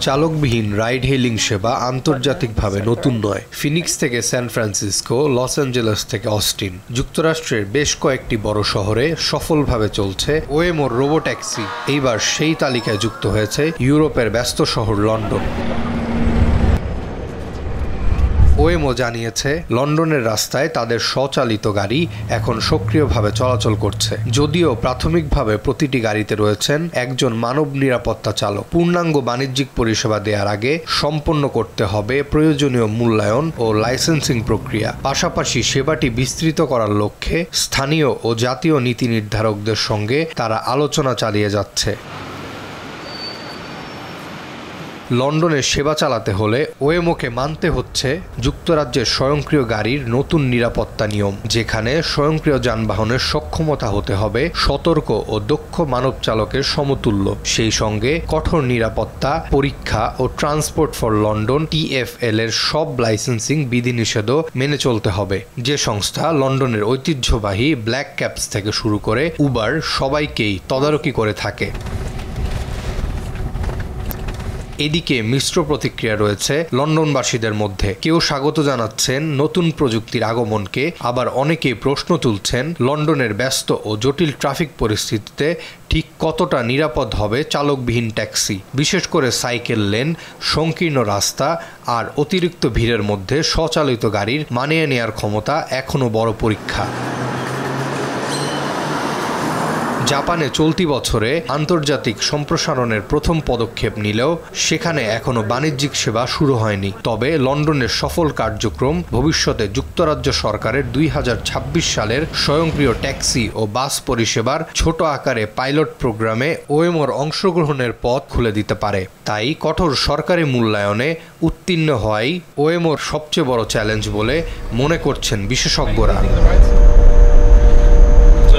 চালকবিহীন ride healing সেবা আন্তর্জাতিকভাবে নতুন নয়। ফিনিক্স থেকে সান ফ্রান্সিসকো, লস অ্যাঞ্জেলেস থেকে অস্টিন, যুক্তরাষ্ট্রের বেশ কয়েকটি বড় শহরে সফলভাবে চলছে ওয়েমোর রোবোট্যাক্সি। এইবার সেই তালিকায় যুক্ত হয়েছে ইউরোপের ব্যস্ত শহর লন্ডন। ওয়েমো জানিয়েছে লন্ডনের রাস্তায় তাদের স্বচালিত গাড়ি এখন সক্রিয়ভাবে চলাচল করছে। যদিও প্রাথমিকভাবে প্রতিটি গাড়িতে রয়েছেন একজন মানব নিরাপত্তা চালক। পূর্ণাঙ্গ বাণিজ্যিক পরিষেবা দেওয়ার আগে সম্পন্ন করতে হবে প্রয়োজনীয় মূল্যায়ন ও লাইসেন্সিং প্রক্রিয়া। পাশাপাশি সেবাটি বিস্তৃত করার লক্ষ্যে স্থানীয় ও জাতীয় নীতি নির্ধারকদের সঙ্গে তারা আলোচনা চালিয়ে যাচ্ছে। লন্ডনে সেবা চালাতে হলে ওয়েমোকে মানতে হচ্ছে যুক্তরাজ্যের স্বয়ংক্রিয় গাড়ির নতুন নিরাপত্তা নিয়ম, যেখানে স্বয়ংক্রিয় যানবাহনের সক্ষমতা হতে হবে সতর্ক ও দক্ষ মানব চালকের সমতুল্য। সেই সঙ্গে কঠোর নিরাপত্তা পরীক্ষা ও ট্রান্সপোর্ট ফর লন্ডন TfL এর সব লাইসেন্সিং বিধিনিষেধও মেনে চলতে হবে। যে সংস্থা লন্ডনের ঐতিহ্যবাহী ব্ল্যাক ক্যাবস থেকে শুরু করে উবার সবাইকেই তদারকি করে থাকে। এদিকে মিশ্র প্রতিক্রিয়া রয়েছে লন্ডনবাসীদের মধ্যে। কেউ স্বাগত জানাচ্ছেন নতুন প্রযুক্তির আগমনকে, আবার অনেকেই প্রশ্ন তুলছেন লন্ডনের ব্যস্ত ও জটিল ট্রাফিক পরিস্থিতিতে ঠিক কতটা নিরাপদ হবে চালকবিহীন ট্যাক্সি। বিশেষ করে সাইকেল লেন, সংকীর্ণ রাস্তা আর অতিরিক্ত ভিড়ের মধ্যে স্বচালিত গাড়ির মানিয়ে নেয়ার ক্ষমতা এখনও বড় পরীক্ষা। জাপানে চলতি বছরে আন্তর্জাতিক সম্প্রসারণের প্রথম পদক্ষেপ নিলেও সেখানে এখনও বাণিজ্যিক সেবা শুরু হয়নি। তবে লন্ডনের সফল কার্যক্রম ভবিষ্যতে যুক্তরাজ্য সরকারের 2026 সালের স্বয়ংক্রিয় ট্যাক্সি ও বাস পরিষেবার ছোট আকারে পাইলট প্রোগ্রামে ওয়েমোর অংশগ্রহণের পথ খুলে দিতে পারে। তাই কঠোর সরকারি মূল্যায়নে উত্তীর্ণ হওয়াই ওয়েমোর সবচেয়ে বড় চ্যালেঞ্জ বলে মনে করছেন বিশেষজ্ঞরা।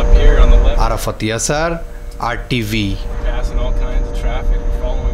Up here on the left. Arafat ইয়াসার, RTV। Passing all kinds of traffic, following